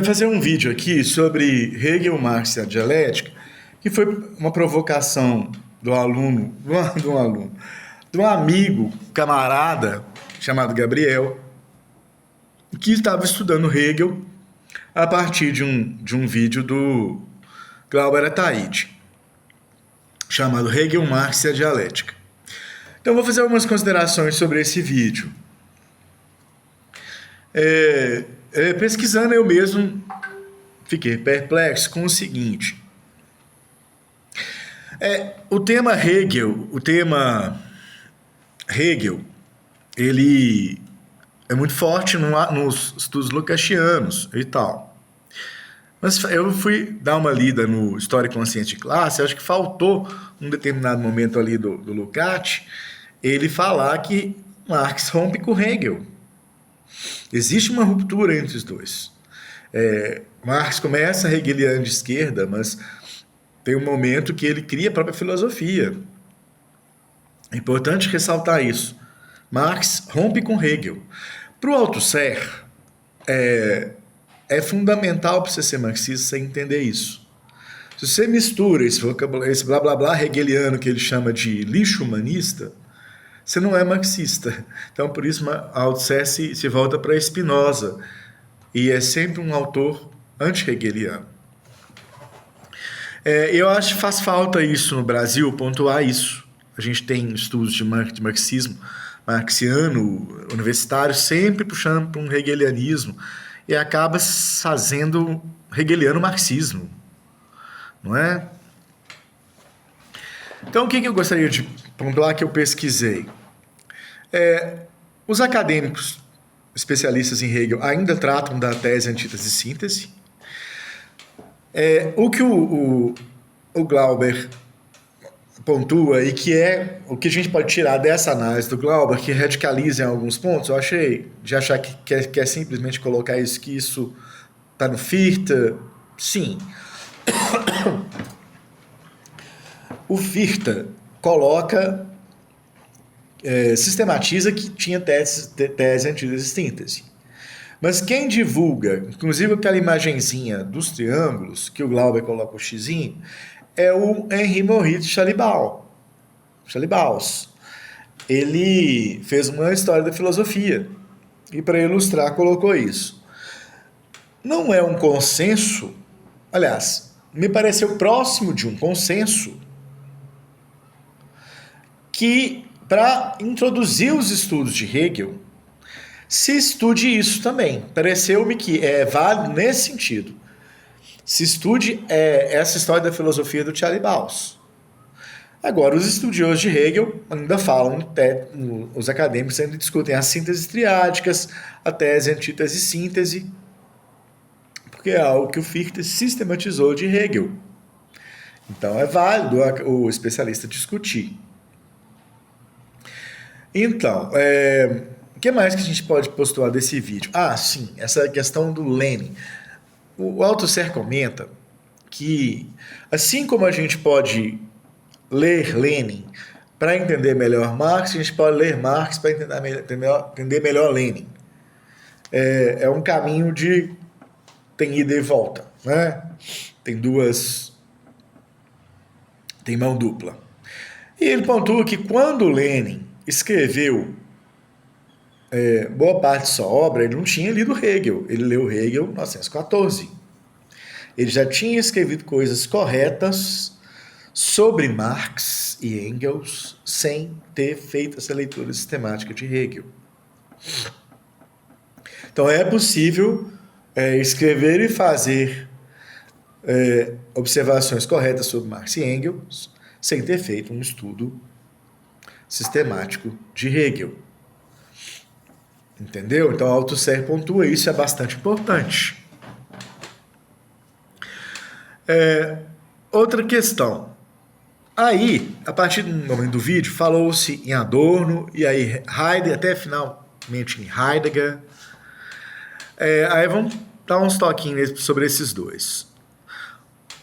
fazer um vídeo aqui sobre Hegel, Marx e a dialética, que foi uma provocação do aluno, de um amigo, camarada, chamado Gabriel, que estava estudando Hegel a partir de um vídeo do Glauber Ataíde, chamado Hegel, Marx e a dialética. Então, vou fazer algumas considerações sobre esse vídeo. Pesquisando, eu mesmo fiquei perplexo com o seguinte. O tema Hegel, ele é muito forte nos estudos lukácsianos e tal. Mas eu fui dar uma lida no História e Consciência de Classe, acho que faltou, num determinado momento ali do Lukács, ele falar que Marx rompe com Hegel. Existe uma ruptura entre os dois. Marx começa hegeliano de esquerda, mas tem um momento que ele cria a própria filosofia. É importante ressaltar isso. Marx rompe com Hegel. Para o Althusser, é fundamental para você ser marxista você entender isso. Se você mistura esse blá blá blá hegeliano que ele chama de lixo humanista, você não é marxista. Então, por isso, Althusser se volta para Spinoza e é sempre um autor anti-hegeliano. Eu acho que faz falta isso no Brasil, pontuar isso. A gente tem estudos de marxismo marxiano, universitário, sempre puxando para um hegelianismo e acaba fazendo hegeliano marxismo, não é? Então, o que eu gostaria de pontuar que eu pesquisei? Os acadêmicos especialistas em Hegel ainda tratam da tese, antítese e síntese. O que o Glauber pontua e que é o que a gente pode tirar dessa análise do Glauber, que radicaliza em alguns pontos, eu achei de achar que é simplesmente colocar isso, que isso está no Fichte. Sim. O Fichte coloca, sistematiza que tinha tese, antítese e síntese. Mas quem divulga, inclusive aquela imagenzinha dos triângulos, que o Glauber coloca o xizinho, é o Henri Maurice Chalibausz. Ele fez uma história da filosofia e, para ilustrar, colocou isso. Não é um consenso, aliás, me pareceu próximo de um consenso que, para introduzir os estudos de Hegel, se estude isso também. Pareceu-me que é válido nesse sentido. Se estude essa história da filosofia do Chalibausz. Agora, os estudiosos de Hegel ainda falam, os acadêmicos ainda discutem as sínteses triádicas, a tese, antítese e síntese, porque é algo que o Fichte sistematizou de Hegel. Então, é válido o especialista discutir. Então, o que mais que a gente pode postular desse vídeo? Sim, essa questão do Lenin. O Althusser comenta que, assim como a gente pode ler Lenin para entender melhor Marx, a gente pode ler Marx para entender melhor Lenin. É um caminho de tem ida e volta, né? Tem mão dupla. E ele pontua que quando Lenin escreveu boa parte de sua obra, ele não tinha lido Hegel. Ele leu Hegel em 1914. Ele já tinha escrevido coisas corretas sobre Marx e Engels sem ter feito essa leitura sistemática de Hegel. Então é possível escrever e fazer observações corretas sobre Marx e Engels sem ter feito um estudo sistemático de Hegel. Entendeu? Então, Althusser pontua isso, é bastante importante. Outra questão. Aí, a partir do momento do vídeo, falou-se em Adorno, e aí Heidegger, até finalmente em Heidegger. Aí vamos dar uns toquinhos sobre esses dois.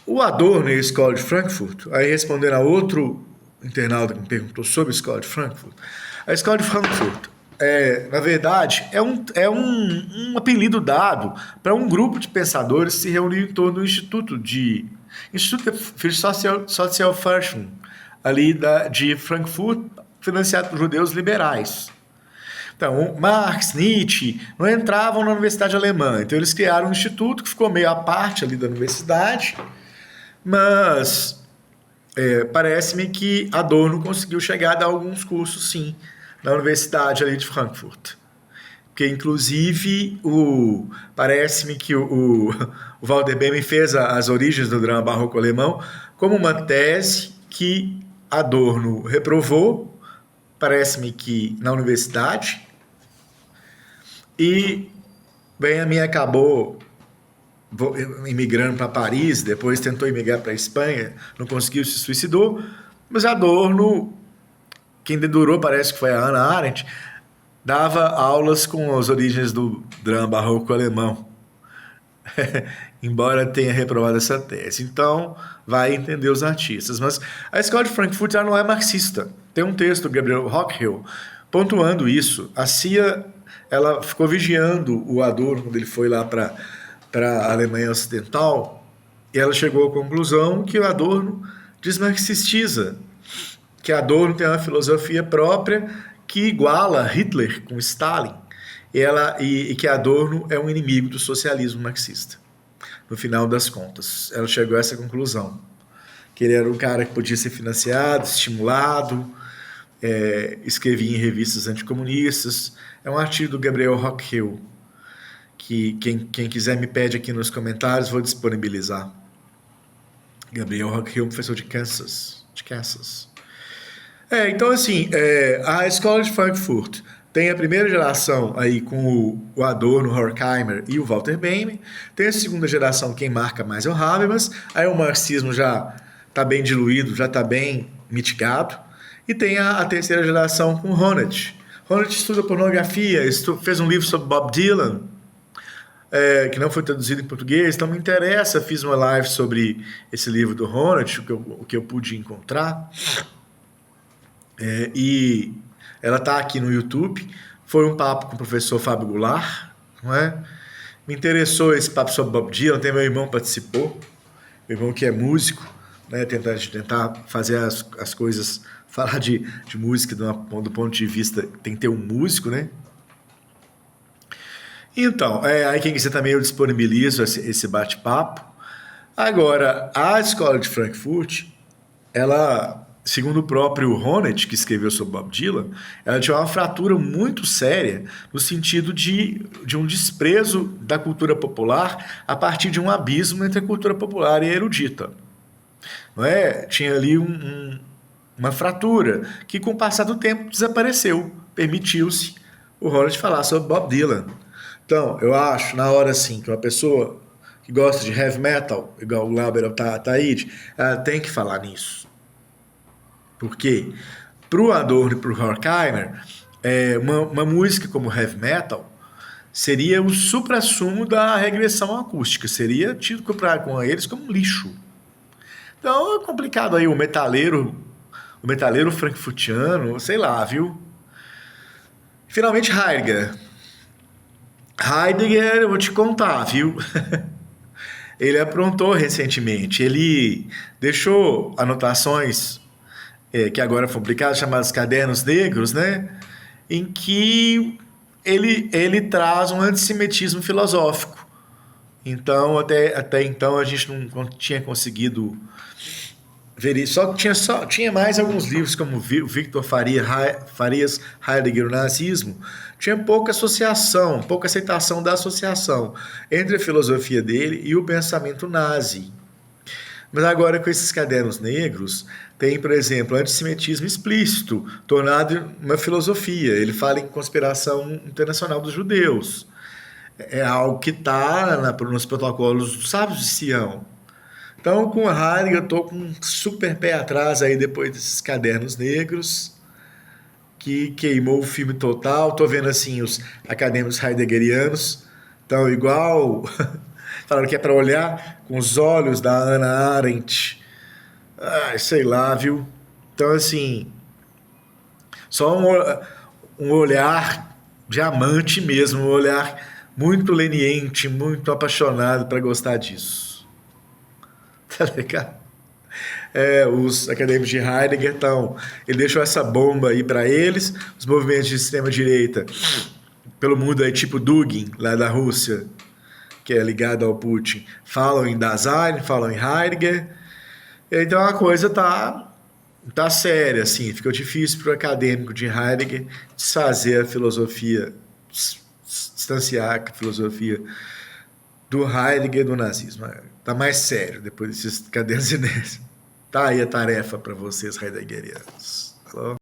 O Adorno e a Escola de Frankfurt, aí respondendo a outro internauta que me perguntou sobre a Escola de Frankfurt, a Escola de Frankfurt na verdade, um apelido dado para um grupo de pensadores que se reuniu em torno do Instituto für Sozialforschung, ali de Frankfurt, financiado por judeus liberais. Então, Marx, Nietzsche não entravam na universidade alemã, então eles criaram um instituto que ficou meio à parte ali da universidade, mas parece-me que Adorno conseguiu chegar a dar alguns cursos, sim, na universidade ali de Frankfurt. Porque, inclusive, parece-me que o Walter Benjamin fez as origens do drama barroco alemão como uma tese que Adorno reprovou, parece-me que na universidade, e Benjamin acabou imigrando para Paris, depois tentou imigrar para a Espanha, não conseguiu, se suicidou, mas Adorno, quem dedurou parece que foi a Hannah Arendt, dava aulas com as origens do drama barroco alemão, embora tenha reprovado essa tese. Então, vai entender os artistas. Mas a escola de Frankfurt já não é marxista. Tem um texto do Gabriel Rockhill pontuando isso. A CIA ela ficou vigiando o Adorno quando ele foi lá para a Alemanha Ocidental, e ela chegou à conclusão que o Adorno desmarxistiza, que Adorno tem uma filosofia própria que iguala Hitler com Stalin, e que Adorno é um inimigo do socialismo marxista. No final das contas, ela chegou a essa conclusão, que ele era um cara que podia ser financiado, estimulado, escrevia em revistas anticomunistas. É um artigo do Gabriel Rockhill, que quem quiser me pede aqui nos comentários, vou disponibilizar. Gabriel Rockhill, professor de Kansas. Então assim, a escola de Frankfurt tem a primeira geração aí com o Adorno, o Horkheimer e o Walter Benjamin. Tem a segunda geração, quem marca mais é o Habermas. Aí o marxismo já está bem diluído, já está bem mitigado. E tem a terceira geração com o Honneth. Honneth estuda pornografia, fez um livro sobre Bob Dylan, que não foi traduzido em português, então me interessa, fiz uma live sobre esse livro do Honneth, o que eu pude encontrar, e ela está aqui no YouTube. Foi um papo com o professor Fábio Goulart, não é? Me interessou esse papo sobre Bob Dylan, até meu irmão participou, meu irmão que é músico, né? Tentar fazer as coisas, falar de música do ponto de vista, tem que ter um músico, né? Então, aí quem quiser também eu disponibilizo esse bate-papo. Agora, a escola de Frankfurt, ela, segundo o próprio Honneth, que escreveu sobre Bob Dylan, ela tinha uma fratura muito séria no sentido de um desprezo da cultura popular a partir de um abismo entre a cultura popular e a erudita. Não é? Tinha ali uma fratura que, com o passar do tempo, desapareceu. Permitiu-se o Honneth falar sobre Bob Dylan. Então, eu acho, na hora assim, que uma pessoa que gosta de heavy metal, igual o Glauber Ataíde, ela tem que falar nisso. Por quê? Para o Adorno e para o Horkheimer, uma música como heavy metal seria o suprassumo da regressão acústica, seria tido com eles como lixo. Então é complicado aí o metaleiro frankfurtiano, sei lá, viu? Finalmente Heidegger, eu vou te contar, viu? Ele aprontou recentemente. Ele deixou anotações que agora foram publicadas, chamadas Cadernos Negros, né? Em que ele traz um antissemitismo filosófico. Então, até então, a gente não tinha conseguido ver isso. Só tinha mais alguns livros, como Victor Farias Heidegger, o nazismo. Tinha pouca associação, pouca aceitação da associação entre a filosofia dele e o pensamento nazi. Mas agora, com esses cadernos negros, tem, por exemplo, antissemitismo explícito, tornado uma filosofia. Ele fala em conspiração internacional dos judeus. É algo que está nos protocolos dos sábios de Sião. Então, com a Heidegger, eu estou com um super pé atrás aí depois desses cadernos negros, que queimou o filme total. Estou vendo assim os acadêmicos heideggerianos, então igual falaram que é para olhar com os olhos da Hannah Arendt. Sei lá, viu? Então assim, um olhar diamante mesmo, um olhar muito leniente, muito apaixonado para gostar disso. Tá legal? Os acadêmicos de Heidegger estão. Ele deixou essa bomba aí para eles, os movimentos de extrema-direita, pelo mundo aí, tipo Dugin, lá da Rússia, que é ligado ao Putin, falam em Dasein, falam em Heidegger. Então a coisa tá séria, assim. Ficou difícil para o acadêmico de Heidegger desfazer a filosofia, distanciar a filosofia do Heidegger do nazismo. Tá mais sério depois desses cadernos inéditos. Tá aí a tarefa para vocês, heideggerianos. Falou?